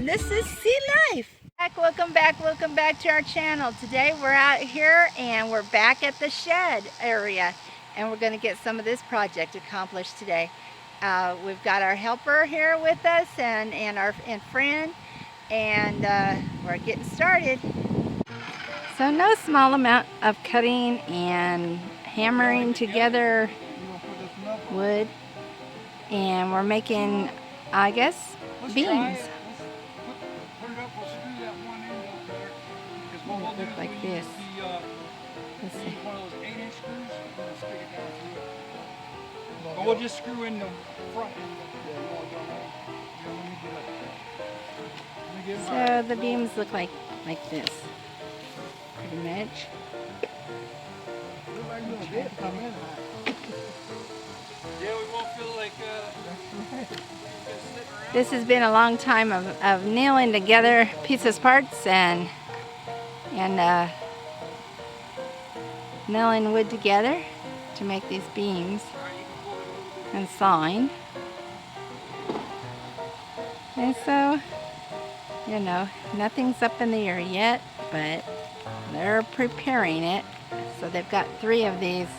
and this is Sea Life. Welcome back to our channel. Today we're out here and we're back at the shed area and we're going to get some of this project accomplished today. We've got our helper here with us and our friend, and we're getting started. So no small amount of cutting and hammering together wood, and we're making, I guess, beams. Look like this. Let's see. But we'll just screw in the front end. So the beams look like this, pretty much. Yeah, we won't feel like This has been a long time of nailing together pieces, parts, and nailing wood together to make these beams and sawing. And so, you know, nothing's up in the air yet, but they're preparing it. So they've got 3 of these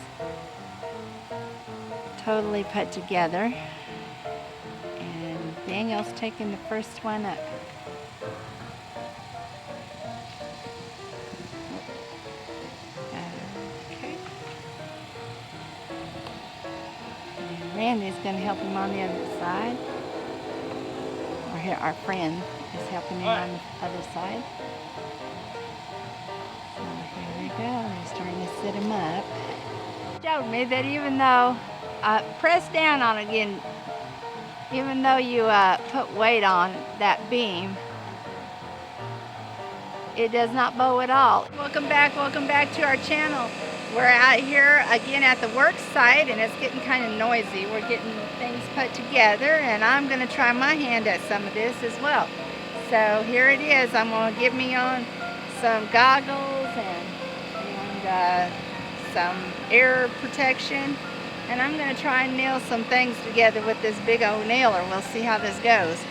totally put together, and Daniel's taking the first one up. Okay. And Randy's going to help him on the other side. Or here, our friend is helping him on the other side. So here we go. He's trying to sit him up. Showed me that even though press down on it again, even though you put weight on that beam, it does not bow at all. Welcome back to our channel. We're out here again at the work site, and it's getting kind of noisy. We're getting things put together, and I'm going to try my hand at some of this as well. So here it is. I'm going to get me on some goggles and some air protection, and I'm going to try and nail some things together with this big old nailer. We'll see how this goes.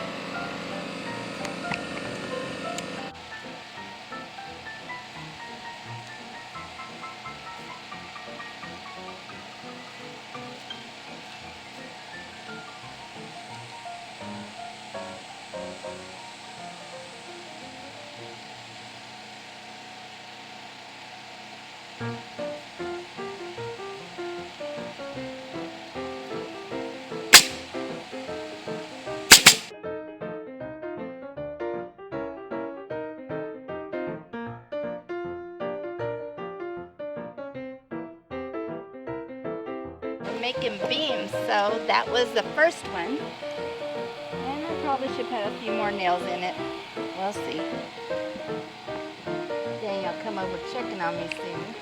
Making beams, so that was the first one, and I probably should put a few more nails in it. We'll see. Daniel come over checking on me soon.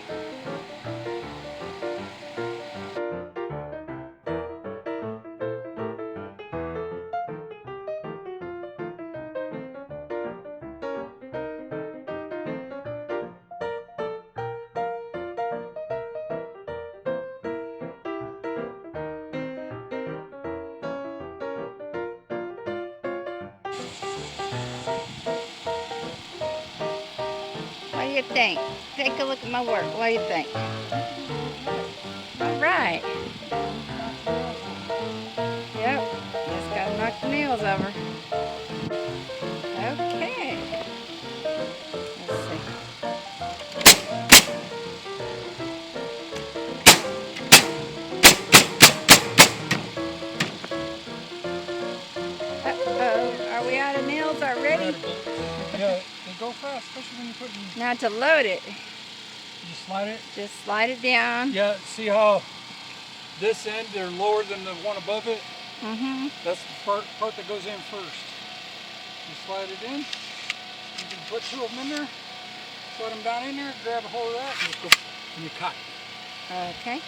What do you think? Take a look at my work. What do you think? All right. Yep. Just gotta knock the nails over. Okay. Let's see. Uh-oh. Are we out of nails already? Yeah, they go fast, especially when you put them. Now to load it. Just slide it. Just slide it down. Yeah, see how this end, they're lower than the one above it? Mm-hmm. That's the part that goes in first. You slide it in. You can put 2 of them in there. Slide them down in there, grab a hold of that, and, just go, and you cut. Okay.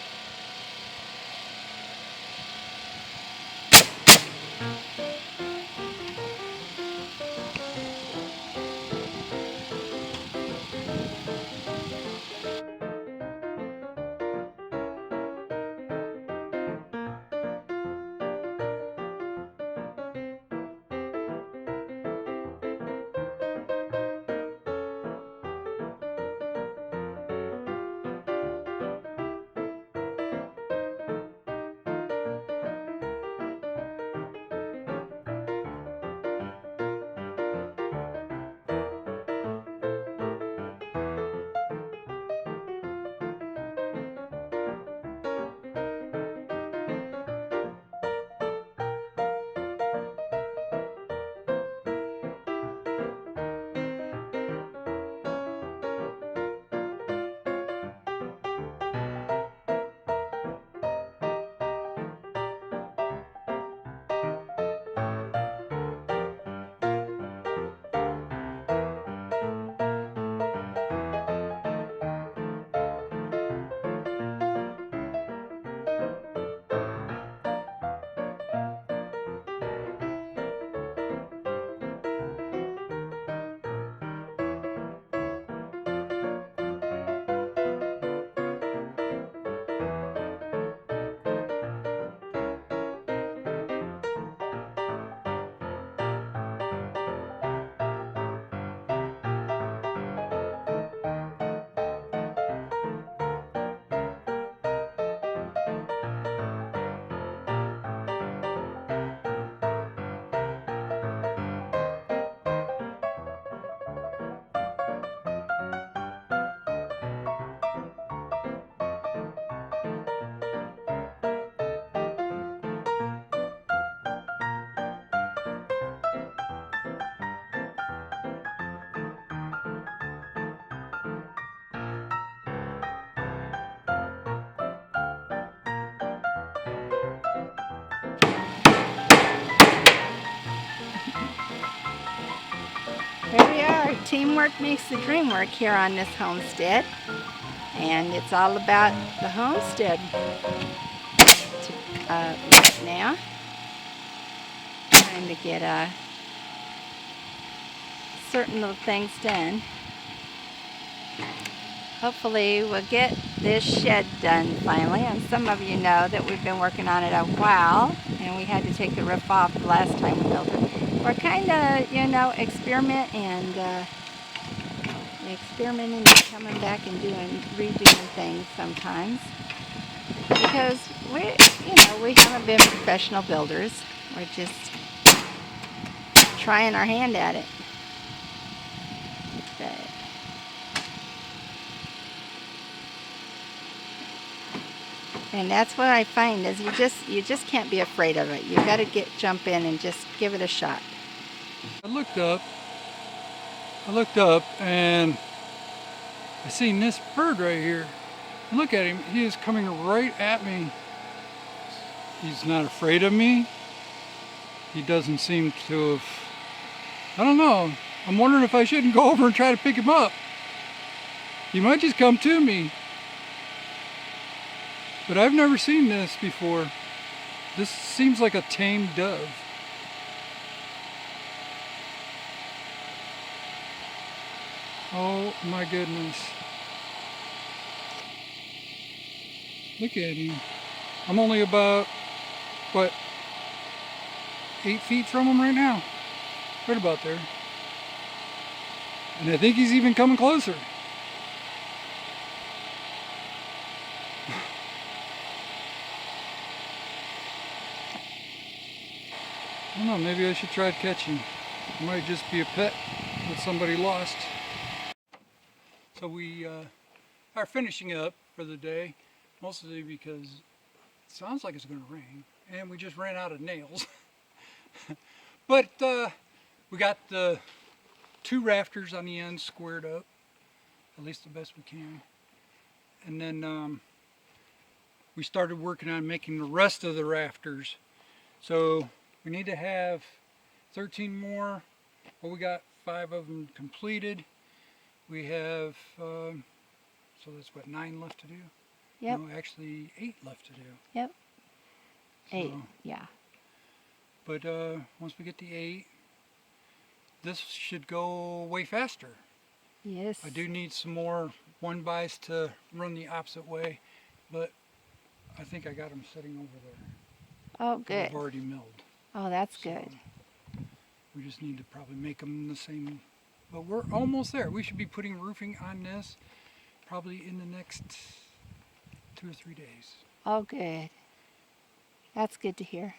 Here we are. Teamwork makes the dream work here on this homestead. And it's all about the homestead right now. Trying to get certain little things done. Hopefully we'll get this shed done finally. And some of you know that we've been working on it a while. And we had to take the roof off the last time we built it. We're kind of, you know, experimenting and coming back and redoing things sometimes. Because we haven't been professional builders. We're just trying our hand at it. But and that's what I find is you just can't be afraid of it. You got to jump in and just give it a shot. I looked up and I seen this bird right here. Look at him, he is coming right at me. He's not afraid of me. He doesn't seem to have, I don't know. I'm wondering if I shouldn't go over and try to pick him up. He might just come to me. But I've never seen this before. This seems like a tame dove. Oh my goodness. Look at him. I'm only about, 8 feet from him right now. Right about there. And I think he's even coming closer. I don't know, maybe I should try to catch him. It might just be a pet that somebody lost. So we are finishing up for the day, mostly because it sounds like it's going to rain, and we just ran out of nails. But we got the 2 rafters on the end squared up, at least the best we can. And then we started working on making the rest of the rafters. So we need to have 13 more. Well, we got 5 of them completed. We have, so that's what, 9 left to do? Yep. No, actually 8 left to do. Yep. 8, So, yeah. But once we get the 8, this should go way faster. Yes. I do need some more 1-bys to run the opposite way, but I think I got them sitting over there. Oh, good. They've already milled. Oh, that's So good. we just need to probably make them the same, but we're almost there. We should be putting roofing on this probably in the next 2 or 3 days. Oh, good. That's good to hear.